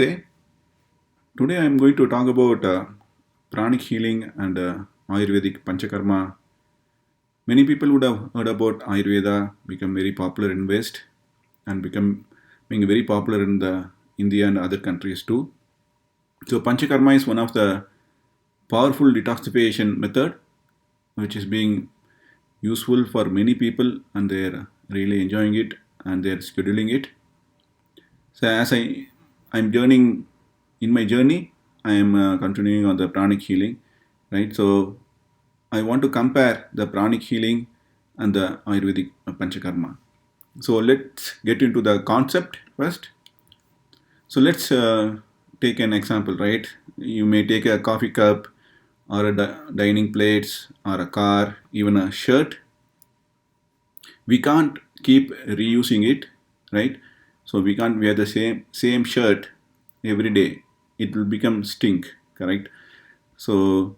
Today, today I am going to talk about pranic healing and Ayurvedic Panchakarma. Many people would have heard about Ayurveda become very popular in West and become being very popular in the India and other countries too. So Panchakarma is one of the powerful detoxification method which is being useful for many people and they're really enjoying it and they're scheduling it. So as I'm journeying in my journey, I am continuing on the pranic healing, right? So I want to compare the pranic healing and the Ayurvedic Panchakarma. So let's get into the concept first. So let's take an example, right? You may take a coffee cup or a dining plates or a car, even a shirt. We can't keep reusing it, right? So we can't wear the same shirt every day. It will become stink, correct? So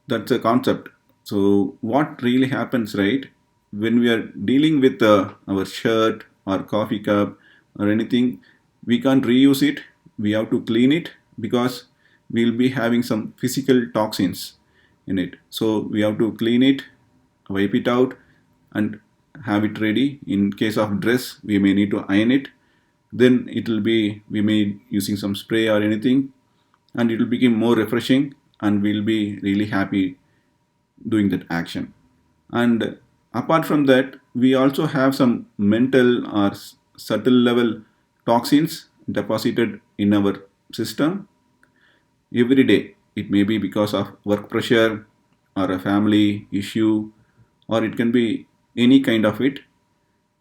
that's a concept. So what really happens, right? When we are dealing with our shirt or coffee cup or anything, we can't reuse it. We have to clean it because we'll be having some physical toxins in it. So we have to clean it, wipe it out, and have it ready. In case of dress, we may need to iron it. Then it will be we may using some spray or anything, and it will become more refreshing, and we'll be really happy doing that action. And apart from that, we also have some mental or subtle level toxins deposited in our system every day. It may be because of work pressure or a family issue, or it can be any kind of it.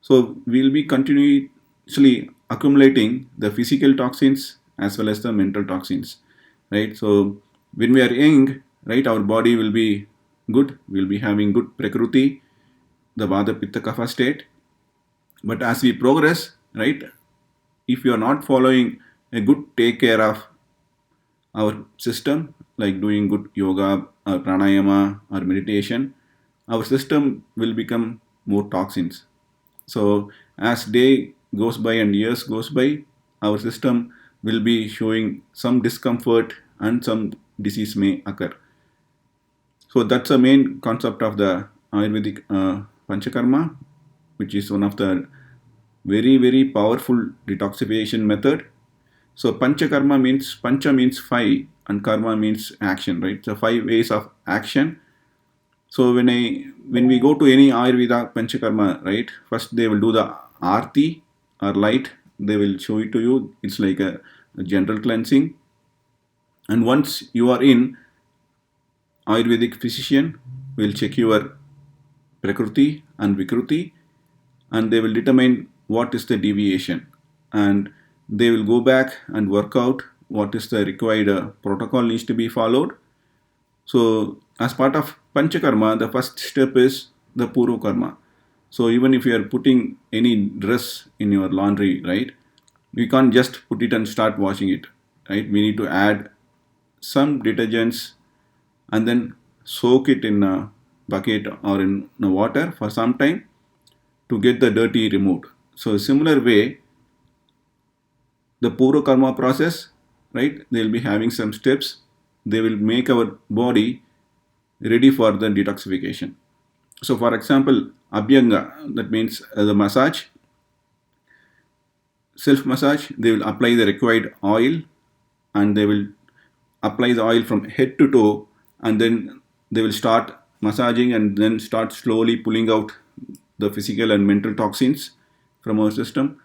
So we'll be continuously accumulating the physical toxins as well as the mental toxins, right? So when we are young, right, our body will be good. We'll be having good prakruti, the vata pitta kapha state. But as we progress, right, if you are not following a good take care of our system, like doing good yoga or pranayama or meditation, our system will become more toxins. So as day goes by and years goes by, our system will be showing some discomfort and some disease may occur. So that's the main concept of the Ayurvedic Panchakarma, which is one of the very powerful detoxification method. So Panchakarma means Pancha means five and Karma means action, right? So five ways of action. So when we go to any Ayurveda Panchakarma, right? First they will do the Aarti or light. They will show it to you. It's like a general cleansing. And once you are in, Ayurvedic physician will check your Prakruti and Vikruti, and they will determine what is the deviation, and they will go back and work out what is the required protocol needs to be followed. So as part of Panchakarma, the first step is the Purva Karma. So even if you are putting any dress in your laundry, right, we can't just put it and start washing it, right? We need to add some detergents and then soak it in a bucket or in the water for some time to get the dirty removed. So similar way, the Purva Karma process, right? They'll be having some steps. They will make our body ready for the detoxification. So, for example, Abhyanga, that means the massage, self massage, they will apply the required oil and they will apply the oil from head to toe and then they will start massaging and then start slowly pulling out the physical and mental toxins from our system.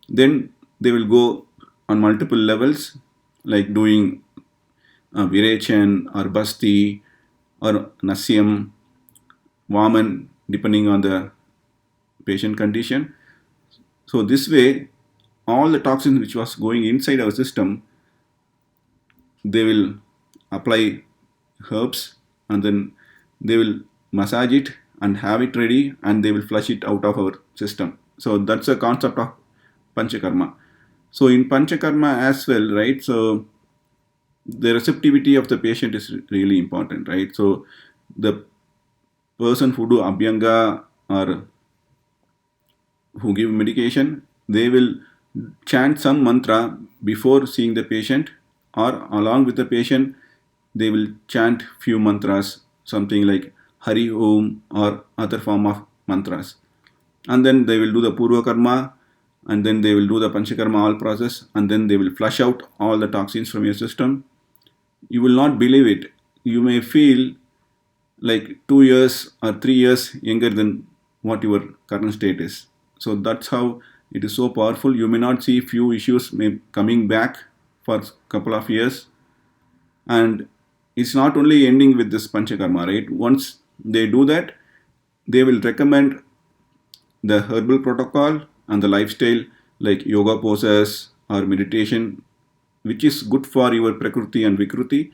Then they will go on multiple levels like doing Virechan or Basti or Nasyam, Vaman, depending on the patient condition. So this way, all the toxins which was going inside our system, they will apply herbs and then they will massage it and have it ready and they will flush it out of our system. So that's the concept of Panchakarma. So in Panchakarma as well, right? So the receptivity of the patient is really important, right? So the person who do Abhyanga or who give medication, they will chant some mantra before seeing the patient, or along with the patient they will chant few mantras, something like Hari Om or other form of mantras, and then they will do the Purva Karma, and then they will do the Panchakarma all process, and then they will flush out all the toxins from your system. You will not believe it. You may feel like 2 years or 3 years younger than what your current state is. So that's how it is so powerful. You may not see few issues may coming back for couple of years, and it's not only ending with this panchakarma, right? Once they do that, they will recommend the herbal protocol and the lifestyle like yoga poses or meditation, which is good for your prakriti and vikruti,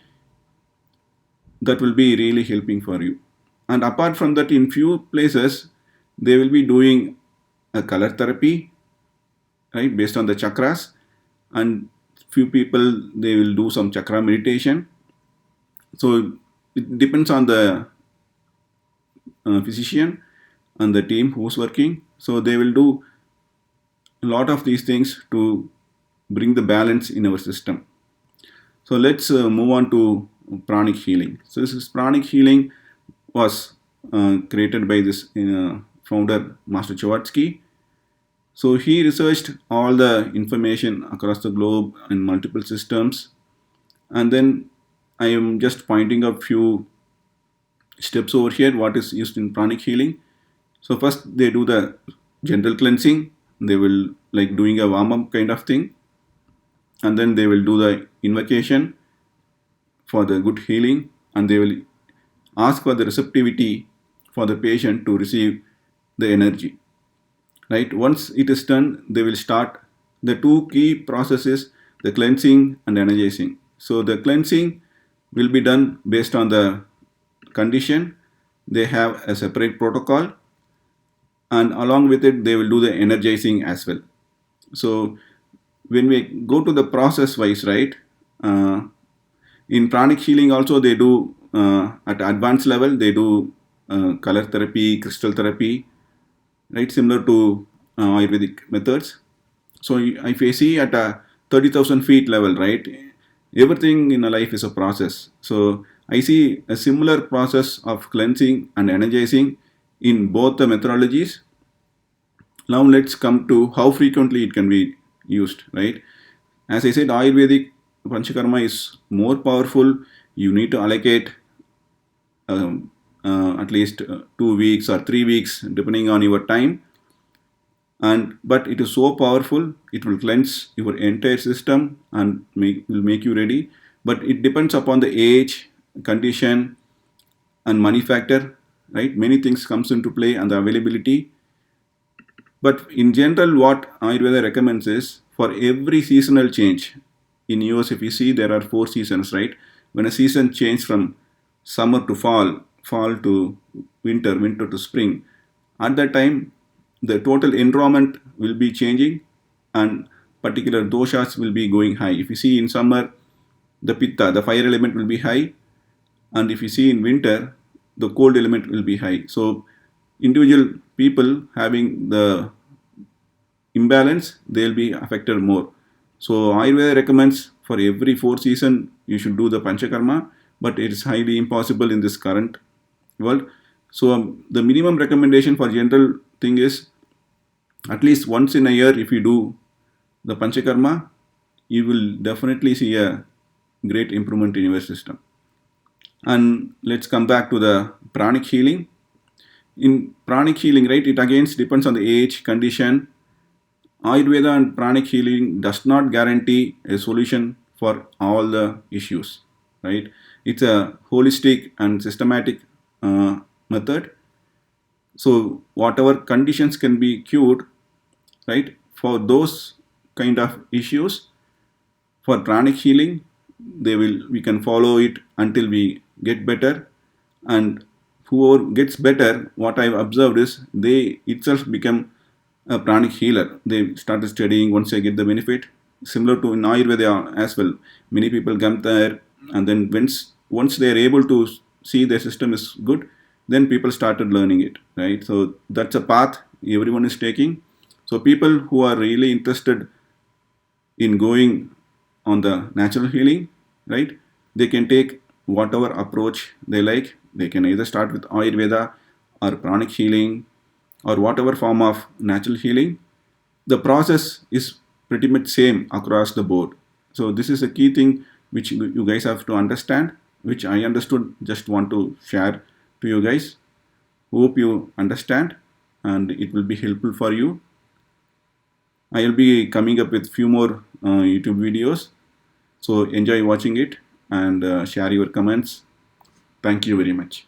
that will be really helping for you. And apart from that, in few places they will be doing a color therapy, right, based on the chakras, and few people they will do some chakra meditation. So it depends on the physician and the team who's working. So they will do a lot of these things to bring the balance in our system. So let's move on to pranic healing. So this is pranic healing was created by this founder Master Chavatsky. So he researched all the information across the globe in multiple systems, and then I am just pointing out few steps over here what is used in pranic healing. So first they do the general cleansing. They will like doing a warm up kind of thing, and then they will do the invocation for the good healing, and they will ask for the receptivity for the patient to receive the energy, right? Once it is done, they will start the two key processes, the cleansing and energizing. So the cleansing will be done based on the condition. They have a separate protocol, and along with it they will do the energizing as well. So when we go to the process wise, right, in pranic healing also they do at advanced level they do color therapy, crystal therapy, right, similar to ayurvedic methods. So if you see at a 30,000 feet level, right, everything in a life is a process. So I see a similar process of cleansing and energizing in both the methodologies. Now let's come to how frequently it can be used, right? As I said, Ayurvedic Panchakarma is more powerful. You need to allocate at least 2 weeks or 3 weeks, depending on your time. And but it is so powerful, it will cleanse your entire system and will make you ready. But it depends upon the age, condition, and money factor, right? Many things comes into play and the availability. But in general, what Ayurveda recommends is for every seasonal change. In US, if you see, there are 4 seasons, right? When a season changes from summer to fall, fall to winter, winter to spring, at that time, the total environment will be changing, and particular doshas will be going high. If you see in summer, the pitta, the fire element will be high, and if you see in winter, the cold element will be high. So individual people having the imbalance, they'll be affected more. So Ayurveda recommends for every 4 season you should do the panchakarma, but it is highly impossible in this current world. So the minimum recommendation for general thing is at least once in a year. If you do the panchakarma, you will definitely see a great improvement in your system. And let's come back to the pranic healing. In pranic healing, right, it again depends on the age, condition. Ayurveda and pranic healing does not guarantee a solution for all the issues, right? It's a holistic and systematic method. So whatever conditions can be cured, right, for those kind of issues, for pranic healing, we can follow it until we get better. And whoever gets better, what I've observed is they itself become a pranic healer. They started studying once they get the benefit. Similar to in Ayurveda as well, many people come there, and then once they are able to see their system is good, then people started learning it, right? So that's a path everyone is taking. So people who are really interested in going on the natural healing, right? They can take whatever approach they like. They can either start with Ayurveda or pranic healing or whatever form of natural healing. The process is pretty much same across the board. So this is a key thing which you guys have to understand, which I understood. Just want to share to you guys. Hope you understand and it will be helpful for you. I will be coming up with few more YouTube videos. So enjoy watching it and share your comments. Thank you very much.